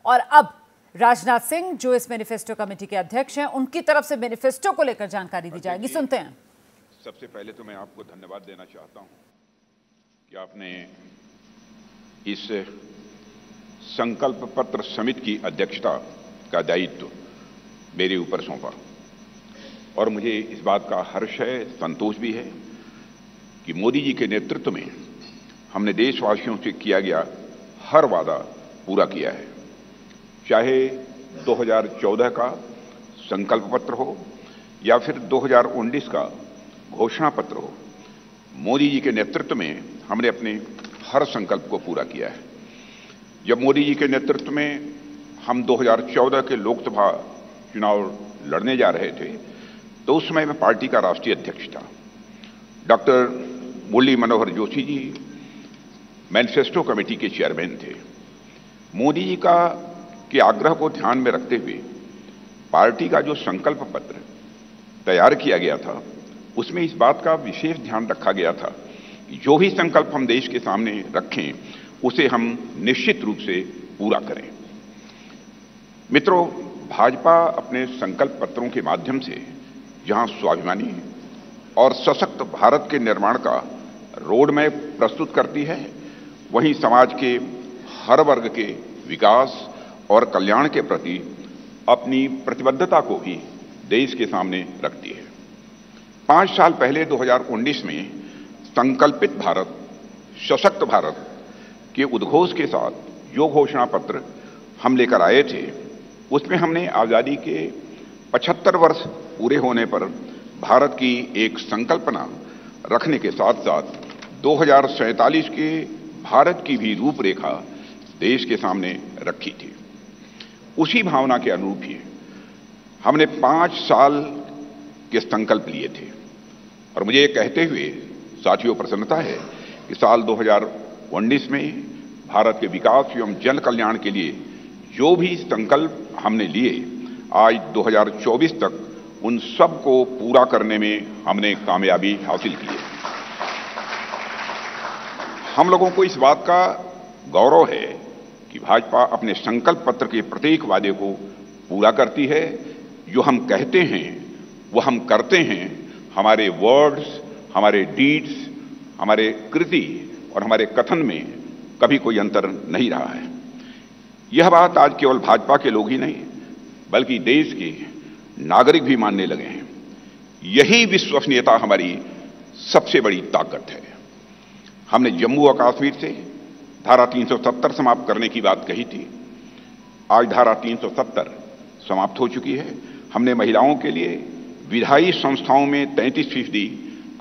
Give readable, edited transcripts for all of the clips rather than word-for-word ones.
और अब राजनाथ सिंह जो इस मैनिफेस्टो कमेटी के अध्यक्ष हैं, उनकी तरफ से मैनिफेस्टो को लेकर जानकारी दी जाएगी। सुनते हैं। सबसे पहले तो मैं आपको धन्यवाद देना चाहता हूं कि आपने इस संकल्प पत्र समिति की अध्यक्षता का दायित्व मेरे ऊपर सौंपा और मुझे इस बात का हर्ष है, संतोष भी है कि मोदी जी के नेतृत्व में हमने देशवासियों से किया गया हर वादा पूरा किया है। चाहे 2014 का संकल्प पत्र हो या फिर 2019 का घोषणा पत्र हो, मोदी जी के नेतृत्व में हमने अपने हर संकल्प को पूरा किया है। जब मोदी जी के नेतृत्व में हम 2014 के लोकसभा चुनाव लड़ने जा रहे थे तो उस समय मैं पार्टी का राष्ट्रीय अध्यक्ष था। Doctor Murli Manohar Joshi ji manifesto committee के चेयरमैन थे। मोदी जी के आग्रह को ध्यान में रखते हुए पार्टी का जो संकल्प पत्र तैयार किया गया था उसमें इस बात का विशेष ध्यान रखा गया था कि जो भी संकल्प हम देश के सामने रखें उसे हम निश्चित रूप से पूरा करें। मित्रों, भाजपा अपने संकल्प पत्रों के माध्यम से जहां स्वाभिमानी और सशक्त भारत के निर्माण का रोड मैप प्रस्तुत करती है, वहीं समाज के हर वर्ग के विकास और कल्याण के प्रति अपनी प्रतिबद्धता को भी देश के सामने रखती है। 5 साल पहले 2019 में संकल्पित भारत, सशक्त भारत के उद्घोष के साथ जो घोषणा पत्र हम लेकर आए थे उसमें हमने आजादी के 75 वर्ष पूरे होने पर भारत की एक संकल्पना रखने के साथ साथ 2047 के भारत की भी रूपरेखा देश के सामने रखी थी। उसी भावना के अनुरूप ही हमने 5 साल के संकल्प लिए थे और मुझे ये कहते हुए साथियों प्रसन्नता है कि साल 2019 में भारत के विकास एवं जन कल्याण के लिए जो भी संकल्प हमने लिए, आज 2024 तक उन सब को पूरा करने में हमने कामयाबी हासिल की है। हम लोगों को इस बात का गौरव है कि भाजपा अपने संकल्प पत्र के प्रत्येक वादे को पूरा करती है। जो हम कहते हैं वो हम करते हैं। हमारे वर्ड्स, हमारे डीड्स, हमारे कृति और हमारे कथन में कभी कोई अंतर नहीं रहा है। यह बात आज केवल भाजपा के लोग ही नहीं बल्कि देश के नागरिक भी मानने लगे हैं। यही विश्वसनीयता हमारी सबसे बड़ी ताकत है। हमने जम्मू और कश्मीर से धारा 370 समाप्त करने की बात कही थी। आज धारा 370 समाप्त हो चुकी है। हमने महिलाओं के लिए विधायी संस्थाओं में 33%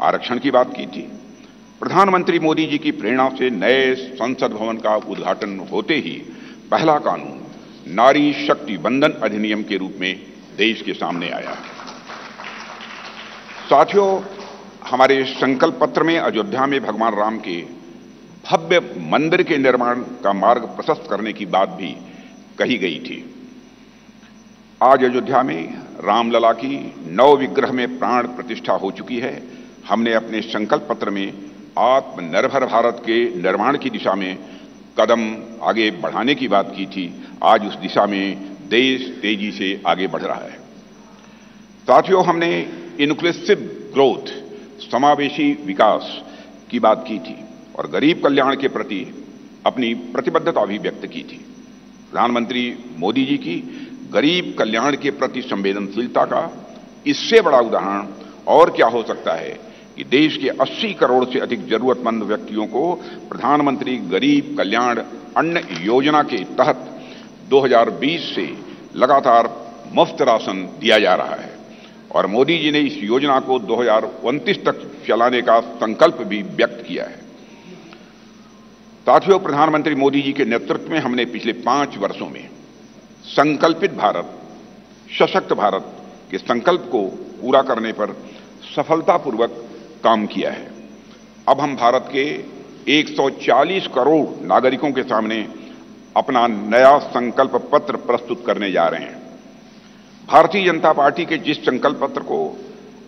आरक्षण की बात की थी। प्रधानमंत्री मोदी जी की प्रेरणा से नए संसद भवन का उद्घाटन होते ही पहला कानून नारी शक्ति बंधन अधिनियम के रूप में देश के सामने आया। साथियों, हमारे संकल्प पत्र में अयोध्या में भगवान राम के भव्य मंदिर के निर्माण का मार्ग प्रशस्त करने की बात भी कही गई थी। आज अयोध्या में रामलला की 9 विग्रह में प्राण प्रतिष्ठा हो चुकी है। हमने अपने संकल्प पत्र में आत्मनिर्भर भारत के निर्माण की दिशा में कदम आगे बढ़ाने की बात की थी। आज उस दिशा में देश तेजी से आगे बढ़ रहा है। साथियों, हमने इंक्लूसिव ग्रोथ, समावेशी विकास की बात की थी और गरीब कल्याण के प्रति अपनी प्रतिबद्धता भी व्यक्त की थी। प्रधानमंत्री मोदी जी की गरीब कल्याण के प्रति संवेदनशीलता का इससे बड़ा उदाहरण और क्या हो सकता है कि देश के 80 करोड़ से अधिक जरूरतमंद व्यक्तियों को प्रधानमंत्री गरीब कल्याण अन्न योजना के तहत 2020 से लगातार मुफ्त राशन दिया जा रहा है और मोदी जी ने इस योजना को 2029 तक चलाने का संकल्प भी व्यक्त किया है। साथियों, प्रधानमंत्री मोदी जी के नेतृत्व में हमने पिछले 5 वर्षों में संकल्पित भारत, सशक्त भारत के संकल्प को पूरा करने पर सफलतापूर्वक काम किया है। अब हम भारत के 140 करोड़ नागरिकों के सामने अपना नया संकल्प पत्र प्रस्तुत करने जा रहे हैं। भारतीय जनता पार्टी के जिस संकल्प पत्र को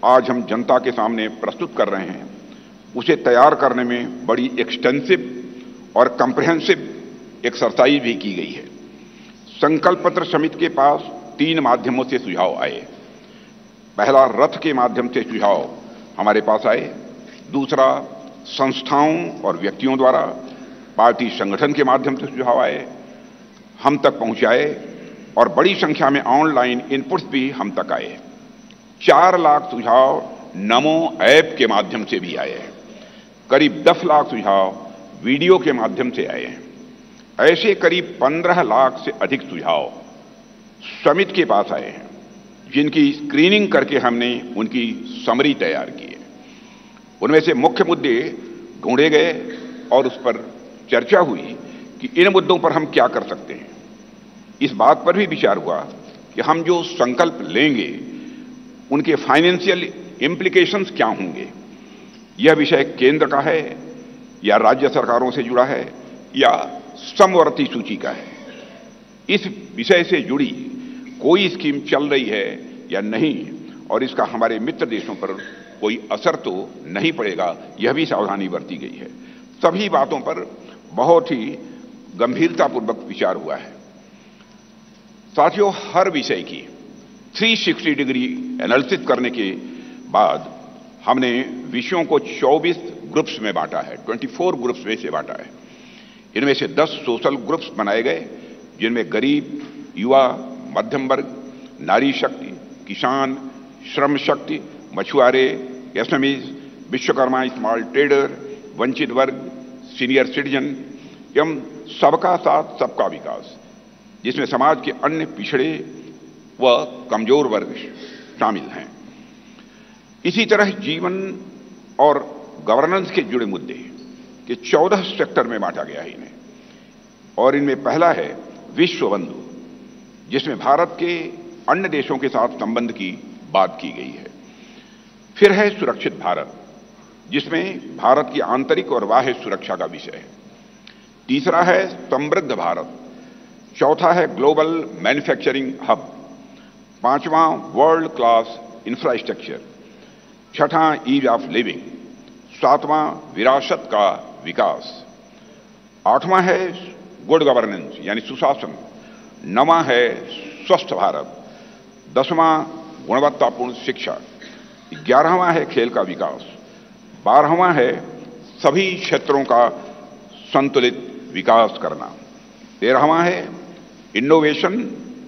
आज हम जनता के सामने प्रस्तुत कर रहे हैं उसे तैयार करने में बड़ी एक्सटेंसिव और कॉम्प्रिहेंसिव एक्सरसाइज भी की गई है। संकल्प पत्र समिति के पास 3 माध्यमों से सुझाव आए। पहला, रथ के माध्यम से सुझाव हमारे पास आए। दूसरा, संस्थाओं और व्यक्तियों द्वारा पार्टी संगठन के माध्यम से सुझाव आए, हम तक पहुंचाए, और बड़ी संख्या में ऑनलाइन इनपुट्स भी हम तक आए। 4 लाख सुझाव नमो ऐप के माध्यम से भी आए। करीब 10 लाख सुझाव वीडियो के माध्यम से आए हैं। ऐसे करीब 15 लाख से अधिक सुझाव समिति के पास आए हैं, जिनकी स्क्रीनिंग करके हमने उनकी समरी तैयार की है। उनमें से मुख्य मुद्दे ढूंढे गए और उस पर चर्चा हुई कि इन मुद्दों पर हम क्या कर सकते हैं। इस बात पर भी विचार हुआ कि हम जो संकल्प लेंगे उनके फाइनेंशियल इम्प्लीकेशंस क्या होंगे। यह विषय केंद्र का है या राज्य सरकारों से जुड़ा है या समवर्ती सूची का है। इस विषय से जुड़ी कोई स्कीम चल रही है या नहीं, और इसका हमारे मित्र देशों पर कोई असर तो नहीं पड़ेगा, यह भी सावधानी बरती गई है। सभी बातों पर बहुत ही गंभीरतापूर्वक विचार हुआ है। साथियों, हर विषय की 360 डिग्री एनालिसिस करने के बाद हमने विषयों को 24 ग्रुप्स में बांटा है, 24 ग्रुप्स में से बांटा है। इनमें से 10 सोशल ग्रुप्स बनाए गए, जिनमें गरीब, युवा, मध्यम वर्ग, नारी शक्ति, किसान, श्रम शक्ति, मछुआरे, एसएमईज, विश्वकर्मा, स्मॉल ट्रेडर, वंचित वर्ग, सीनियर सिटीजन एवं सबका साथ सबका विकास, जिसमें समाज के अन्य पिछड़े व कमजोर वर्ग शामिल हैं। इसी तरह जीवन और गवर्नेंस के जुड़े मुद्दे के 14 सेक्टर में बांटा गया है इन्हें, और इनमें पहला है विश्व बंधु, जिसमें भारत के अन्य देशों के साथ संबंध की बात की गई है। फिर है सुरक्षित भारत, जिसमें भारत की आंतरिक और बाह्य सुरक्षा का विषय है। तीसरा है समृद्ध भारत। चौथा है ग्लोबल मैन्युफैक्चरिंग हब। 5वां वर्ल्ड क्लास इंफ्रास्ट्रक्चर। 6ठा ईज ऑफ लिविंग। 7वां विरासत का विकास। 8वां है गुड गवर्नेंस यानी सुशासन। 9वां है स्वस्थ भारत। 10वां गुणवत्तापूर्ण शिक्षा। 11वां है खेल का विकास। 12वां है सभी क्षेत्रों का संतुलित विकास करना। 13वां है इनोवेशन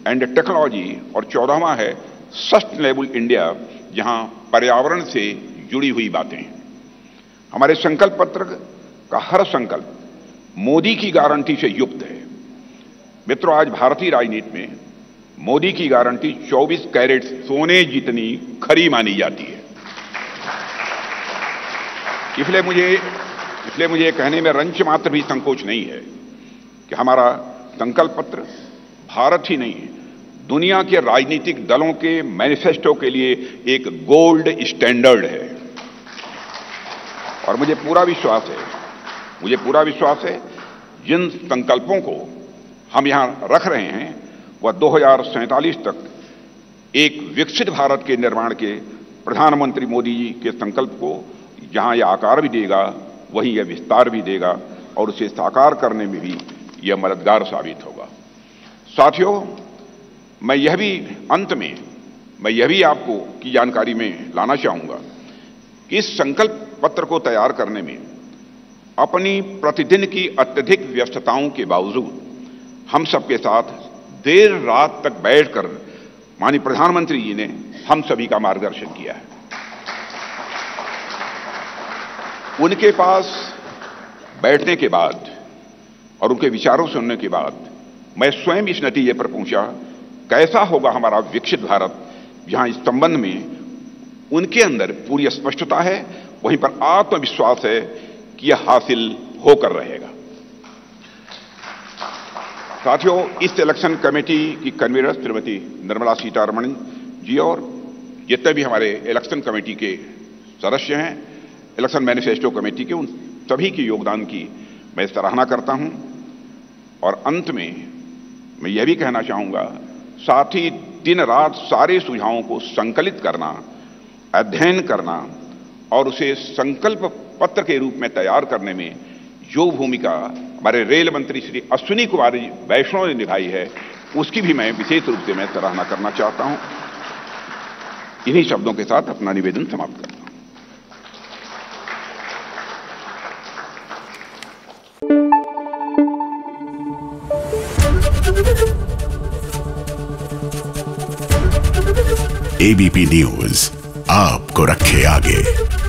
एंड टेक्नोलॉजी, और 14वां है सस्टेनेबल इंडिया, जहां पर्यावरण से जुड़ी हुई बातें हैं। हमारे संकल्प पत्र का हर संकल्प मोदी की गारंटी से युक्त है। मित्रों, आज भारतीय राजनीति में मोदी की गारंटी 24 कैरेट सोने जितनी खरी मानी जाती है। इसलिए मुझे कहने में रंच मात्र भी संकोच नहीं है कि हमारा संकल्प पत्र भारत ही नहीं, दुनिया के राजनीतिक दलों के मैनिफेस्टो के लिए एक गोल्ड स्टैंडर्ड है। और मुझे पूरा विश्वास है जिन संकल्पों को हम यहां रख रहे हैं वह 2047 तक एक विकसित भारत के निर्माण के प्रधानमंत्री मोदी जी के संकल्प को जहां यह आकार भी देगा, वहीं यह विस्तार भी देगा, और उसे साकार करने में भी यह मददगार साबित होगा। साथियों, मैं यह भी आपको की जानकारी में लाना चाहूंगा कि इस संकल्प पत्र को तैयार करने में अपनी प्रतिदिन की अत्यधिक व्यस्तताओं के बावजूद हम सबके साथ देर रात तक बैठकर माननीय प्रधानमंत्री जी ने हम सभी का मार्गदर्शन किया है। उनके पास बैठने के बाद और उनके विचारों सुनने के बाद मैं स्वयं इस नतीजे पर पहुंचा, कैसा होगा हमारा विकसित भारत, जहां इस संबंध में उनके अंदर पूरी स्पष्टता है, वहीं पर आत्मविश्वास है कि यह हासिल होकर रहेगा। साथियों, इस इलेक्शन कमेटी की कन्वीनर श्रीमती निर्मला सीतारमण जी और जितने भी हमारे इलेक्शन कमेटी के सदस्य हैं, इलेक्शन मैनिफेस्टो कमेटी के, उन सभी के योगदान की मैं सराहना करता हूं। और अंत में मैं यह भी कहना चाहूंगा, साथ ही दिन रात सारे सुझावों को संकलित करना, अध्ययन करना और उसे संकल्प पत्र के रूप में तैयार करने में जो भूमिका हमारे रेल मंत्री श्री अश्विनी कुमार वैष्णव ने निभाई है, उसकी भी मैं विशेष रूप से मैं सराहना करना चाहता हूं। इन्हीं शब्दों के साथ अपना निवेदन समाप्त करता हूं। एबीपी न्यूज आपको रखे आगे।